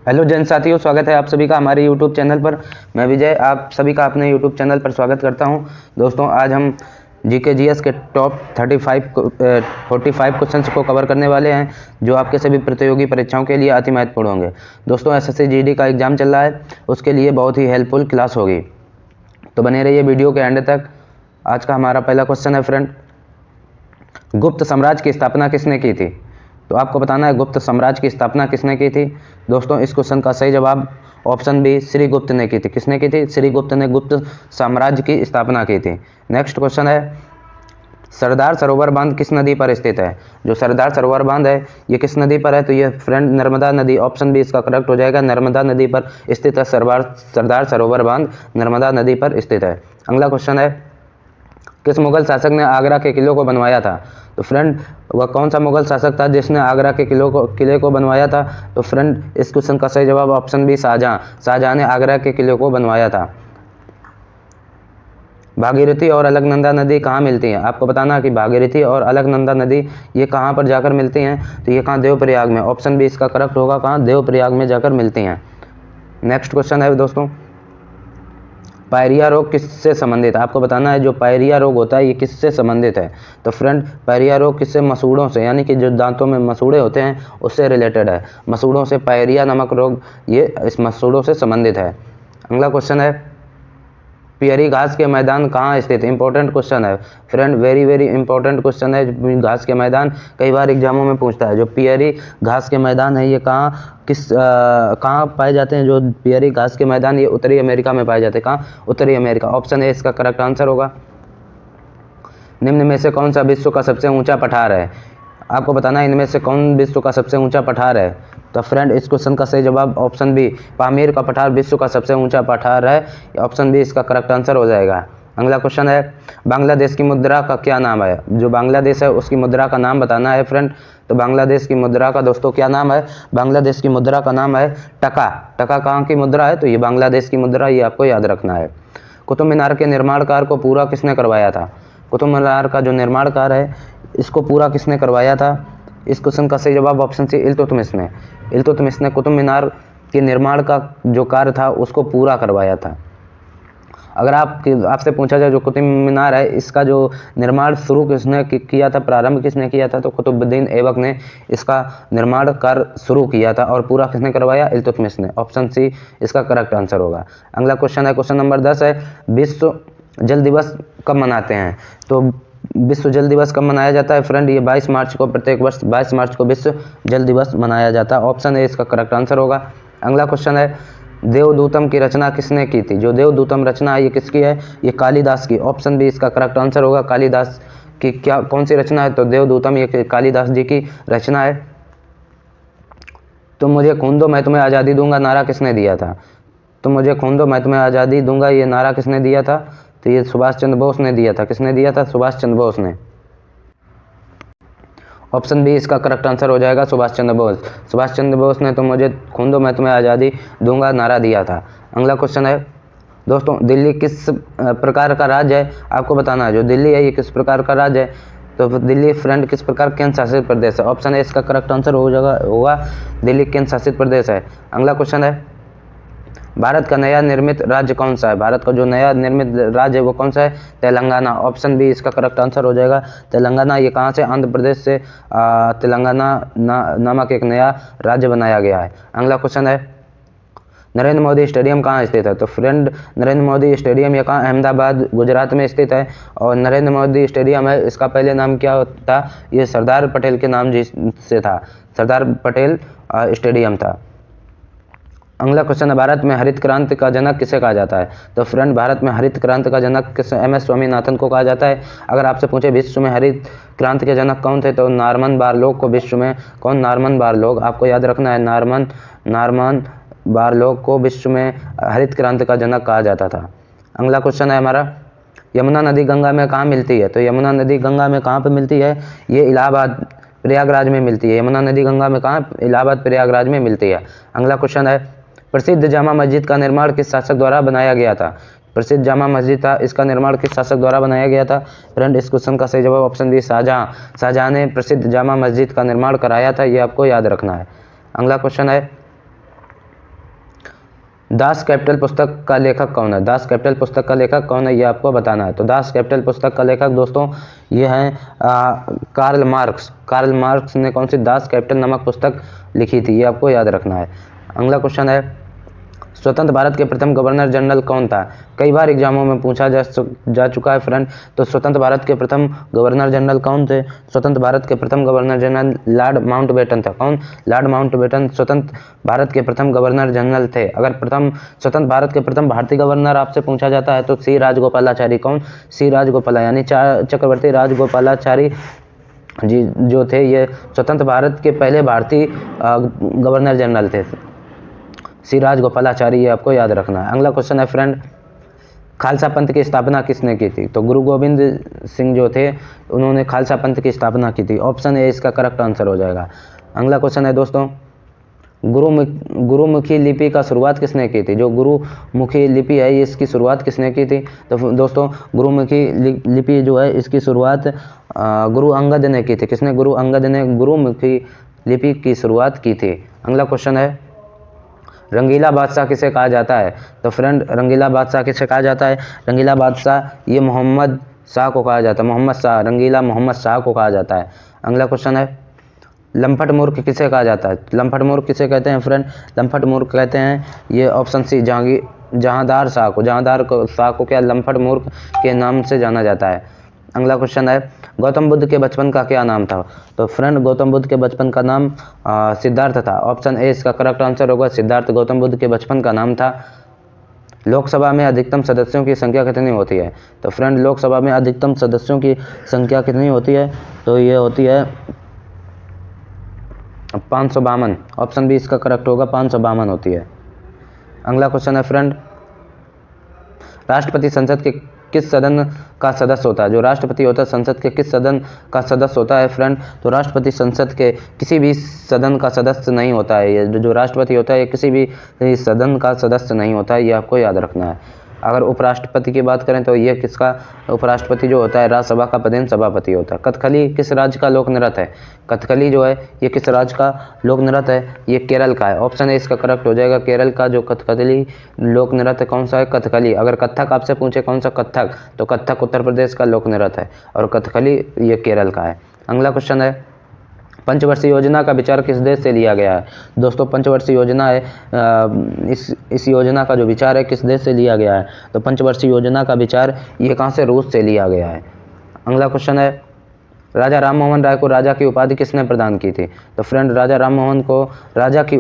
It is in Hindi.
हेलो जैन साथियों, स्वागत है आप सभी का हमारे यूट्यूब चैनल पर। मैं विजय आप सभी का अपने यूट्यूब चैनल पर स्वागत करता हूं। दोस्तों, आज हम जीके जीएस के टॉप 45 क्वेश्चंस को कवर करने वाले हैं, जो आपके सभी प्रतियोगी परीक्षाओं के लिए अति महत्वपूर्ण होंगे। दोस्तों, एसएससी जीडी का एग्जाम चल रहा है, उसके लिए बहुत ही हेल्पफुल क्लास होगी, तो बने रहिए वीडियो के एंड तक। आज का हमारा पहला क्वेश्चन है फ्रेंड, गुप्त साम्राज्य की स्थापना किसने की थी? तो आपको बताना है गुप्त साम्राज्य की स्थापना किसने की थी। दोस्तों, इस क्वेश्चन का सही जवाब ऑप्शन बी, श्रीगुप्त ने की थी। किसने की थी? श्रीगुप्त ने गुप्त साम्राज्य की स्थापना की थी। नेक्स्ट क्वेश्चन है, सरदार सरोवर बांध किस नदी पर स्थित है? जो सरदार सरोवर बांध है ये किस नदी पर है? तो ये फ्रेंड नर्मदा नदी, ऑप्शन बी इसका करेक्ट हो जाएगा। नर्मदा नदी पर स्थित है सरदार सरोवर बांध, नर्मदा नदी पर स्थित है। अगला क्वेश्चन है, किस मुगल शासक ने आगरा के किलों को बनवाया था? तो फ्रेंड, वह कौन सा मुगल शासक था जिसने आगरा के किले को बनवाया था? तो फ्रेंड, इस क्वेश्चन का सही जवाब ऑप्शन बी, शाहजहां ने आगरा के किले को बनवाया था। भागीरथी और अलकनंदा नदी कहाँ मिलती हैं? आपको बताना है कि भागीरथी और अलकनंदा नदी ये कहाँ पर जाकर मिलती हैं? तो ये कहाँ? देवप्रयाग में। ऑप्शन बी इसका करेक्ट होगा, कहाँ? देवप्रयाग में जाकर मिलती हैं। नेक्स्ट क्वेश्चन है दोस्तों, पायरिया रोग किससे संबंधित है? आपको बताना है जो पायरिया रोग होता है ये किससे संबंधित है? तो फ्रेंड, पायरिया रोग किससे? मसूड़ों से, यानी कि जो दांतों में मसूड़े होते हैं उससे रिलेटेड है। मसूड़ों से पायरिया नामक रोग ये इस मसूड़ों से संबंधित है। अगला क्वेश्चन है, पियरी घास के मैदान कहाँ स्थित है? इंपॉर्टेंट क्वेश्चन है friend, very very important question है। घास के मैदान कई बार एग्जामों में पूछता है। जो पियरी घास के मैदान है ये कहाँ पाए जाते हैं? जो पियरी घास के मैदान ये उत्तरी अमेरिका में पाए जाते हैं। कहाँ? उत्तरी अमेरिका। ऑप्शन ए इसका करेक्ट आंसर होगा। निम्न में से कौन सा विश्व का सबसे ऊंचा पठार है? आपको बताना है इनमें से कौन विश्व का सबसे ऊंचा पठार है। तो फ्रेंड, इस क्वेश्चन का सही जवाब ऑप्शन बी, पामीर का पठार विश्व का सबसे ऊंचा पठार है। ऑप्शन बी इसका करेक्ट आंसर हो जाएगा। अगला क्वेश्चन है, बांग्लादेश की मुद्रा का क्या नाम है? जो बांग्लादेश है उसकी मुद्रा का नाम बताना है फ्रेंड। तो बांग्लादेश की मुद्रा का दोस्तों क्या नाम है? बांग्लादेश की मुद्रा का नाम है टका। टका कहाँ की मुद्रा है? तो ये बांग्लादेश की मुद्रा, ये आपको याद रखना है। कुतुब मीनार के निर्माण कार्य को पूरा किसने करवाया था? कुतुब मीनार का जो निर्माण कार्य है इसको पूरा किसने करवाया था? इस क्वेश्चन का सही जवाब ऑप्शन सी, इल्तुतमिश ने। इल्तुतमिश ने कुतुब मीनार के निर्माण का जो कार्य था उसको पूरा करवाया था। अगर आपसे पूछा जाए जो कुतुब मीनार है इसका जो निर्माण शुरू किसने किया था, प्रारंभ किसने किया था? तो कुतुबुद्दीन ऐबक ने इसका निर्माण कार्य शुरू किया था। और पूरा किसने करवाया? इल्तुतमिश ने। ऑप्शन सी इसका करेक्ट आंसर होगा। अगला क्वेश्चन है, क्वेश्चन नंबर 10 है, विश्व जल दिवस कब मनाते हैं? तो विश्व जल दिवस कब मनाया जाता है फ्रेंड? ये 22 मार्च को, प्रत्येक वर्ष 22 मार्च को विश्व जल दिवस मनाया जाता है। ऑप्शन ए इसका करेक्ट आंसर होगा। अगला क्वेश्चन है, देवदूतम की रचना किसने की थी? जो देवदूतम रचना है ये किसकी है? ये कालिदास की। ऑप्शन बी इसका करेक्ट आंसर होगा। कालिदास की कौन सी रचना है? तो देवदूतम ये कालिदास जी की रचना है। तुम मुझे खून दो मैं तुम्हें आज़ादी दूंगा नारा किसने दिया था? तुम मुझे खून दो मैं तुम्हें आज़ादी दूंगा ये नारा किसने दिया था? तो ये सुभाष चंद्र बोस ने दिया था। किसने दिया था? सुभाष चंद्र बोस ने। ऑप्शन बी इसका करेक्ट आंसर हो जाएगा, सुभाष चंद्र बोस। सुभाष चंद्र बोस ने तुम मुझे खून दो मैं तुम्हें आज़ादी दूंगा नारा दिया था। अगला क्वेश्चन है दोस्तों, दिल्ली किस प्रकार का राज्य है? आपको बताना है जो दिल्ली है ये किस प्रकार का राज्य है? तो दिल्ली फ्रेंड किस प्रकार केंद्र शासित प्रदेश है? ऑप्शन ए इसका करेक्ट आंसर होगा दिल्ली केंद्र शासित प्रदेश है। अगला क्वेश्चन है, भारत का नया निर्मित राज्य कौन सा है? भारत का जो नया निर्मित राज्य है वो कौन सा है? तेलंगाना। ऑप्शन बी इसका करेक्ट आंसर हो जाएगा, तेलंगाना। ये कहाँ से? आंध्र प्रदेश से तेलंगाना नामक एक नया राज्य बनाया गया है। अगला क्वेश्चन है, नरेंद्र मोदी स्टेडियम कहाँ स्थित है? तो फ्रेंड, नरेंद्र मोदी स्टेडियम ये कहाँ? अहमदाबाद गुजरात में स्थित है। और नरेंद्र मोदी स्टेडियम है इसका पहले नाम क्या था? ये सरदार पटेल के नाम से था, सरदार पटेल स्टेडियम था। अगला क्वेश्चन है, भारत में हरित क्रांति का जनक किसे कहा जाता है? तो फ्रेंड, भारत में हरित क्रांति का जनक किसे? एम.एस. स्वामीनाथन को कहा जाता है। अगर आपसे पूछे विश्व में हरित क्रांति के जनक कौन थे? तो नॉर्मन बारलोग को विश्व में कौन? नॉर्मन बारलोग। आपको याद रखना है, नॉर्मन बारलोग को विश्व में हरित क्रांति का जनक कहा जाता था। अगला क्वेश्चन है हमारा, यमुना नदी गंगा में कहाँ मिलती है? तो यमुना नदी गंगा में कहाँ पर मिलती है? ये इलाहाबाद प्रयागराज में मिलती है। यमुना नदी गंगा में कहाँ? इलाहाबाद प्रयागराज में मिलती है। अगला क्वेश्चन है, प्रसिद्ध जामा मस्जिद का निर्माण किस शासक द्वारा बनाया गया था? प्रसिद्ध जामा मस्जिद था इसका निर्माण किस शासक द्वारा बनाया गया था? फ्रेंड, इस क्वेश्चन का सही जवाब ऑप्शन डी, शाहजहां। शाहजहां ने प्रसिद्ध जामा मस्जिद का निर्माण कराया था, ये आपको याद रखना है। अगला क्वेश्चन है, दास कैपिटल पुस्तक का लेखक कौन है? दास कैपिटल पुस्तक का लेखक कौन है, ये आपको बताना है। तो दास कैपिटल पुस्तक का लेखक दोस्तों ये हैं कार्ल मार्क्स। कार्ल मार्क्स ने कौन सी दास कैपिटल नामक पुस्तक लिखी थी, ये आपको याद रखना है। अगला क्वेश्चन है, स्वतंत्र भारत के प्रथम गवर्नर जनरल कौन था? कई बार एग्जामों में पूछा जा चुका है फ्रेंड। तो स्वतंत्र भारत के प्रथम गवर्नर जनरल कौन थे? स्वतंत्र भारत के प्रथम गवर्नर जनरल लॉर्ड माउंटबेटन था। कौन? लॉर्ड माउंटबेटन स्वतंत्र भारत के प्रथम गवर्नर जनरल थे। अगर स्वतंत्र भारत के प्रथम भारतीय गवर्नर आपसे पूछा जाता है तो सी राजगोपालाचारी। कौन? सी राजगोपाला यानी चक्रवर्ती राजगोपालाचारी जी जो थे, ये स्वतंत्र भारत के पहले भारतीय गवर्नर जनरल थे, सी राजगोपालाचारी, ये आपको याद रखना है। अगला क्वेश्चन है फ्रेंड, खालसा पंथ की स्थापना किसने की थी? तो गुरु गोविंद सिंह जो थे उन्होंने खालसा पंथ की स्थापना की थी। ऑप्शन ए इसका करेक्ट आंसर हो जाएगा। अगला क्वेश्चन है दोस्तों, गुरुमुखी लिपि का शुरुआत किसने की थी? जो गुरुमुखी लिपि है ये इसकी शुरुआत किसने की थी? तो दोस्तों गुरुमुखी लिपि जो है इसकी शुरुआत गुरु अंगद ने की थी। किसने? गुरु अंगद ने गुरुमुखी लिपि की शुरुआत की थी। अगला क्वेश्चन है, रंगीला बादशाह किसे कहा जाता है? तो फ्रेंड रंगीला बादशाह किसे कहा जाता है? रंगीला बादशाह ये मोहम्मद शाह को कहा जाता है। मोहम्मद शाह, रंगीला मोहम्मद शाह को कहा जाता है। अगला क्वेश्चन है, लंपट मूर्ख किसे कहा जाता है? लंपट मूर्ख किसे कहते हैं फ्रेंड? लंपट मूर्ख कहते हैं ये ऑप्शन सी जहांदार शाह को। जहांदार शाह को क्या लंपट मूर्ख के नाम से जाना जाता है। अगला क्वेश्चन है, गौतम बुद्ध के बचपन का क्या नाम था? तो फ्रेंड गौतम बुद्ध के बचपन का नाम सिद्धार्थ था। ऑप्शन ए इसका करेक्ट आंसर होगा, सिद्धार्थ गौतम बुद्ध के बचपन का नाम था। लोकसभा में अधिकतम सदस्यों की संख्या कितनी होती है? तो फ्रेंड लोकसभा में अधिकतम सदस्यों की संख्या कितनी होती है? तो ये होती है 552। ऑप्शन बी इसका करेक्ट होगा, 552 होती है। अगला क्वेश्चन है फ्रेंड, राष्ट्रपति संसद के किस सदन का सदस्य होता है? जो राष्ट्रपति होता है संसद के किस सदन का सदस्य होता है फ्रेंड? तो राष्ट्रपति संसद के किसी भी सदन का सदस्य नहीं होता है। ये जो राष्ट्रपति होता है ये किसी भी सदन का सदस्य नहीं होता है, ये आपको याद रखना है। अगर उपराष्ट्रपति की बात करें तो ये किसका उपराष्ट्रपति जो होता है राज्यसभा का पदेन सभापति होता है। कथकली किस राज्य का लोक नृत्य है? कथकली जो है ये किस राज्य का लोक नृत्य है? ये केरल का है। ऑप्शन ए इसका करेक्ट हो जाएगा, केरल का जो कथकली लोक नृत्य कौन सा है? कथकली। अगर कथक आपसे पूछे कौन सा कथक, तो कथक उत्तर प्रदेश का लोक नृत्य है और कथकली ये केरल का है। अगला क्वेश्चन है, पंचवर्षीय योजना का विचार किस देश से लिया गया है? दोस्तों पंचवर्षीय योजना है इस योजना का जो विचार है किस देश से लिया गया है? तो पंचवर्षीय योजना का विचार ये कहाँ से? रूस से लिया गया है। अगला क्वेश्चन है, राजा राम मोहन राय को राजा की उपाधि किसने प्रदान की थी? तो फ्रेंड राजा राम मोहन को राजा की